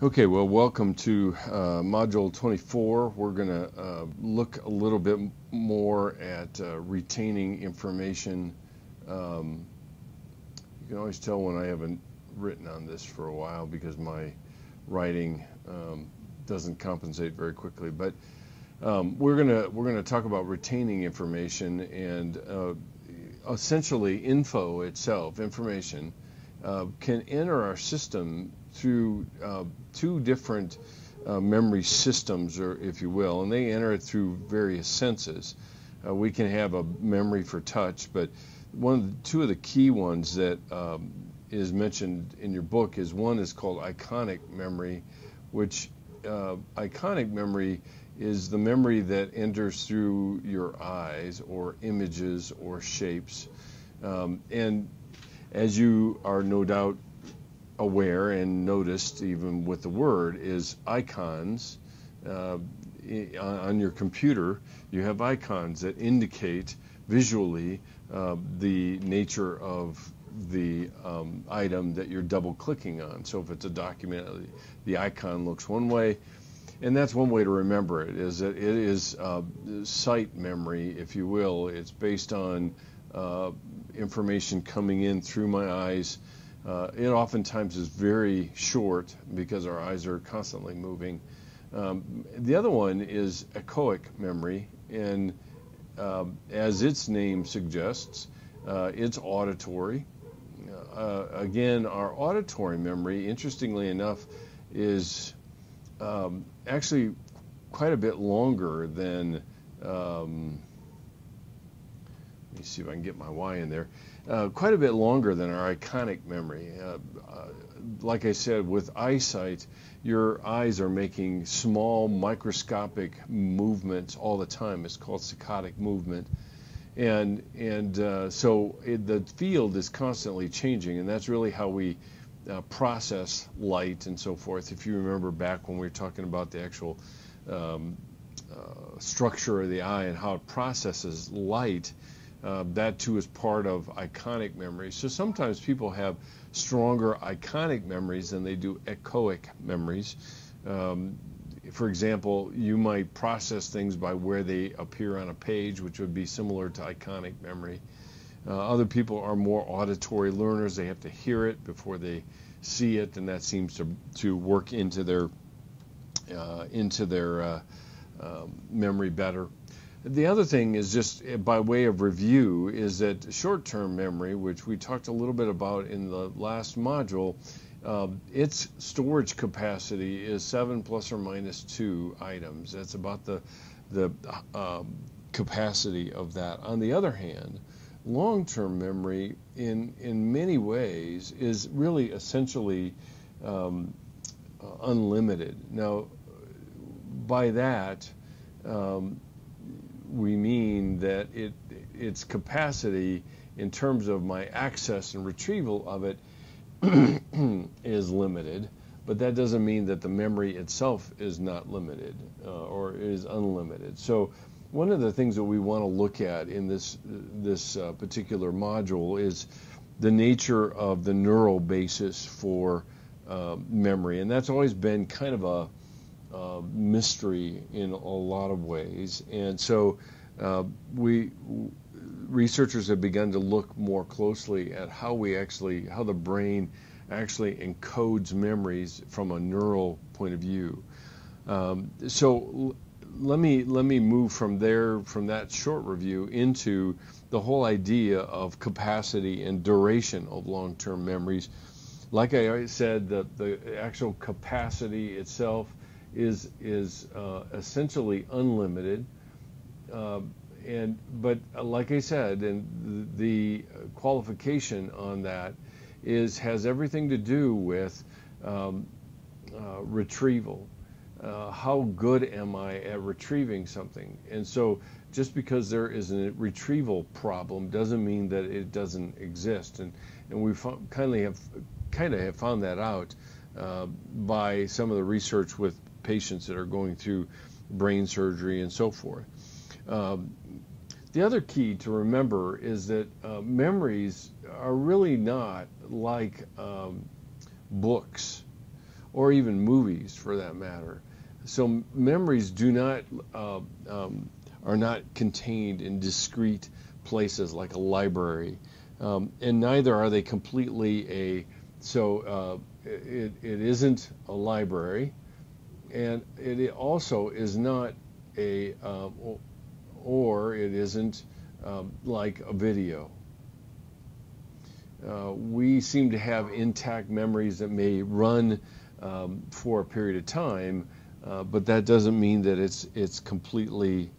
Okay, well, welcome to Module 24. We're going to look a little bit more at retaining information. You can always tell when I haven't written on this for a while because my writing doesn't compensate very quickly. But we're gonna talk about retaining information, and essentially info itself, information, can enter our system through two different memory systems, or if you will, and they enter it through various senses. We can have a memory for touch, but two of the key ones that is mentioned in your book is one is called iconic memory, which iconic memory is the memory that enters through your eyes or images or shapes. And as you are no doubt aware and noticed, even with the word, is icons. On your computer, you have icons that indicate visually the nature of the item that you're double clicking on. So if it's a document, the icon looks one way, and that's one way to remember it, is that it is sight memory, if you will. It's based on information coming in through my eyes. It oftentimes is very short because our eyes are constantly moving. The other one is echoic memory, and as its name suggests, it's auditory. Again, our auditory memory, interestingly enough, is actually quite a bit longer than, let me see if I can get my Y in there, quite a bit longer than our iconic memory. Like I said, with eyesight, your eyes are making small microscopic movements all the time. It's called saccadic movement. So the field is constantly changing, and that's really how we process light and so forth. If you remember back when we were talking about the actual structure of the eye and how it processes light, that too is part of iconic memory. So sometimes people have stronger iconic memories than they do echoic memories. For example, you might process things by where they appear on a page, which would be similar to iconic memory. Other people are more auditory learners. They have to hear it before they see it, and that seems to work into their memory better. The other thing is, just by way of review, is that short-term memory, which we talked a little bit about in the last module, its storage capacity is 7 plus or minus 2 items. That's about the capacity of that. On the other hand, long-term memory, in many ways, is really essentially unlimited. Now, by that, we mean that its capacity in terms of my access and retrieval of it is limited, but that doesn't mean that the memory itself is not limited or is unlimited. So one of the things that we want to look at in this particular module is the nature of the neural basis for memory, and that's always been kind of a mystery in a lot of ways. And so researchers have begun to look more closely at how the brain actually encodes memories from a neural point of view. So let me move from that short review into the whole idea of capacity and duration of long-term memories. Like I said, the actual capacity itself is essentially unlimited, but like I said, and the qualification on that has everything to do with retrieval. How good am I at retrieving something? And so just because there is a retrieval problem doesn't mean that it doesn't exist, and we kind of have found that out by some of the research with patients that are going through brain surgery and so forth. The other key to remember is that memories are really not like books. or even movies for that matter. So memories do not are not contained in discrete places like a library, and neither are they completely a. So it isn't a library, and it also is not a or it isn't like a video. We seem to have intact memories that may run for a period of time, but that doesn't mean that it's completely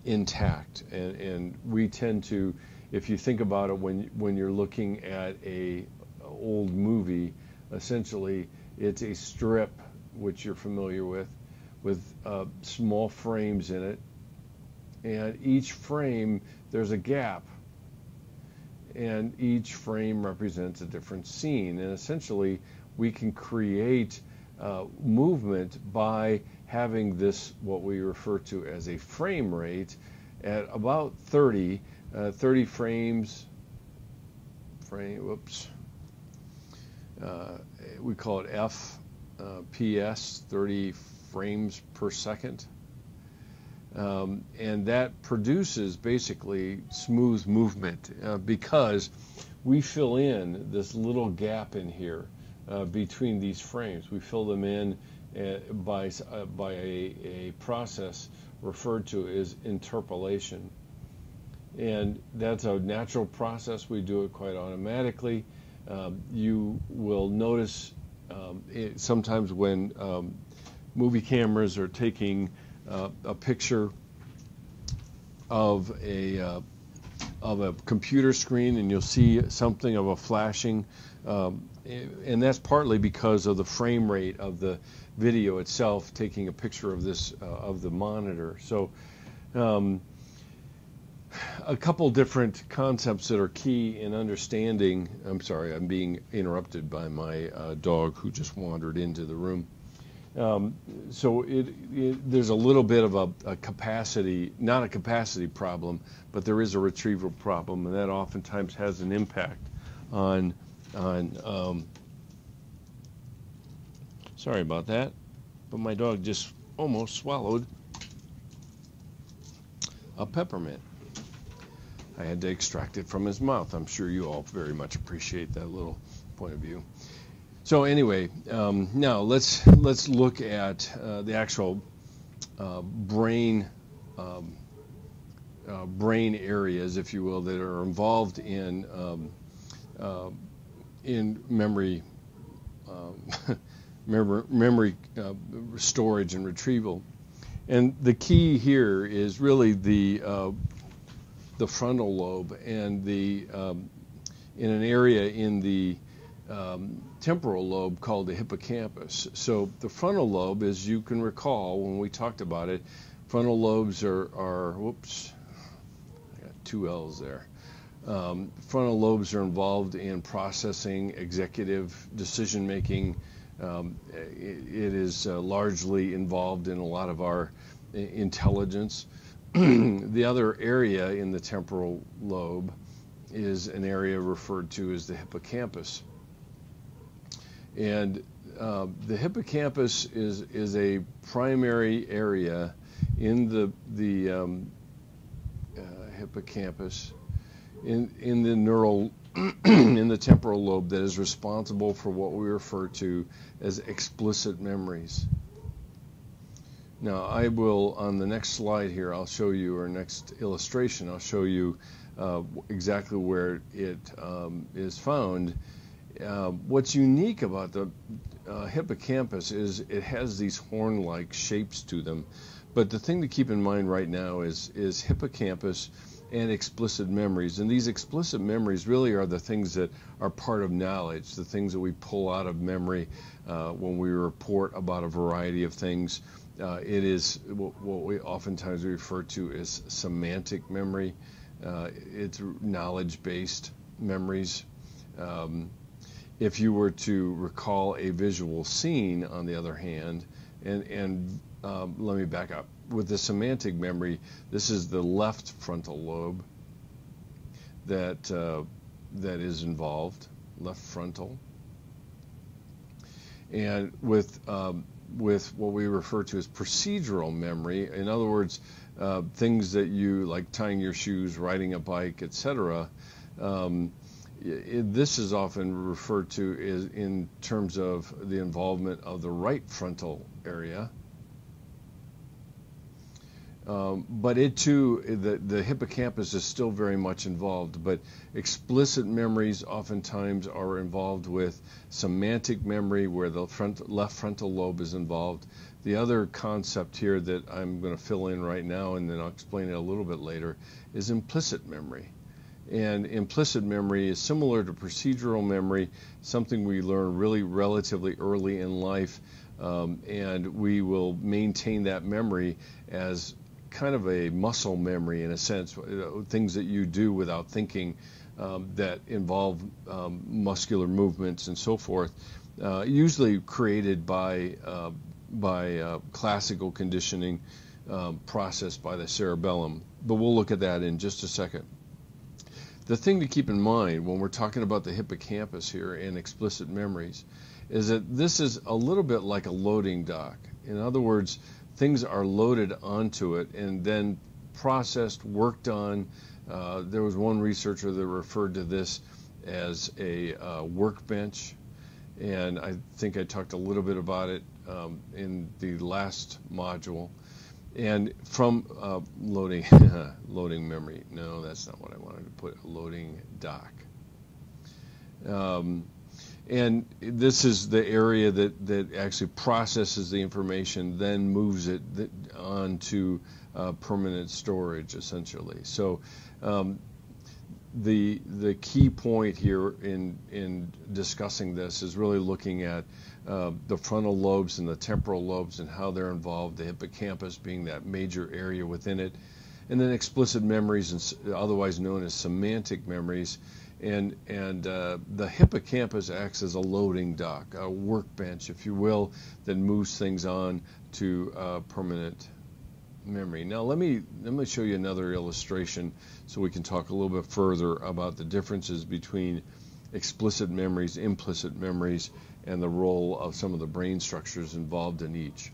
intact. And we tend to, if you think about it, when you're looking at a old movie, essentially it's a strip, which you're familiar with small frames in it, and each frame there's a gap. And each frame represents a different scene, and essentially we can create movement by having this, what we refer to as a frame rate, at about 30 frames. We call it FPS, 30 frames per second. And that produces basically smooth movement because we fill in this little gap in here between these frames. We fill them in by a process referred to as interpolation. And that's a natural process. We do it quite automatically. You will notice sometimes when movie cameras are taking a picture of a computer screen, and you'll see something of a flashing, and that's partly because of the frame rate of the video itself taking a picture of this of the monitor. So a couple different concepts that are key in understanding. I'm sorry, I'm being interrupted by my dog who just wandered into the room. So there's a little bit of a capacity, not a capacity problem, but there is a retrieval problem, and that oftentimes has an impact on sorry about that, but my dog just almost swallowed a peppermint. I had to extract it from his mouth. I'm sure you all very much appreciate that little point of view. So anyway, now let's look at the actual brain areas, if you will, that are involved in memory memory storage and retrieval. And the key here is really the frontal lobe and in an area in the temporal lobe called the hippocampus. So the frontal lobe, as you can recall when we talked about it, frontal lobes are whoops, I got two L's there. Frontal lobes are involved in processing, executive decision making. It is largely involved in a lot of our intelligence. The other area in the temporal lobe is an area referred to as the hippocampus. And the hippocampus is a primary area in the hippocampus in the neural in the temporal lobe that is responsible for what we refer to as explicit memories. Now I will, on the next slide here, I'll show you, or next illustration, I'll show you exactly where it is found. What's unique about the hippocampus is it has these horn-like shapes to them. But the thing to keep in mind right now is hippocampus and explicit memories. And these explicit memories really are the things that are part of knowledge, the things that we pull out of memory when we report about a variety of things. It is what we oftentimes refer to as semantic memory. It's knowledge-based memories. If you were to recall a visual scene, on the other hand, and let me back up. With the semantic memory, this is the left frontal lobe that is involved, left frontal. And with what we refer to as procedural memory, in other words, things that you, like tying your shoes, riding a bike, etc., this is often referred to in terms of the involvement of the right frontal area. But it too, the hippocampus is still very much involved, but explicit memories oftentimes are involved with semantic memory, where the left frontal lobe is involved. The other concept here that I'm going to fill in right now, and then I'll explain it a little bit later, is implicit memory. And implicit memory is similar to procedural memory, something we learn really relatively early in life, and we will maintain that memory as kind of a muscle memory in a sense, things that you do without thinking that involve muscular movements and so forth, usually created by classical conditioning processed by the cerebellum. But we'll look at that in just a second. The thing to keep in mind when we're talking about the hippocampus here and explicit memories is that this is a little bit like a loading dock. In other words, things are loaded onto it and then processed, worked on. There was one researcher that referred to this as a workbench, and I think I talked a little bit about it in the last module. And from loading memory, no, that's not what I wanted to put, loading dock. And this is the area that actually processes the information, then moves it on to permanent storage, essentially. So the key point here in discussing this is really looking at the frontal lobes and the temporal lobes and how they're involved, the hippocampus being that major area within it, and then explicit memories, and otherwise known as semantic memories. And the hippocampus acts as a loading dock, a workbench, if you will, that moves things on to permanent memory. Now let me show you another illustration so we can talk a little bit further about the differences between explicit memories, implicit memories, and the role of some of the brain structures involved in each.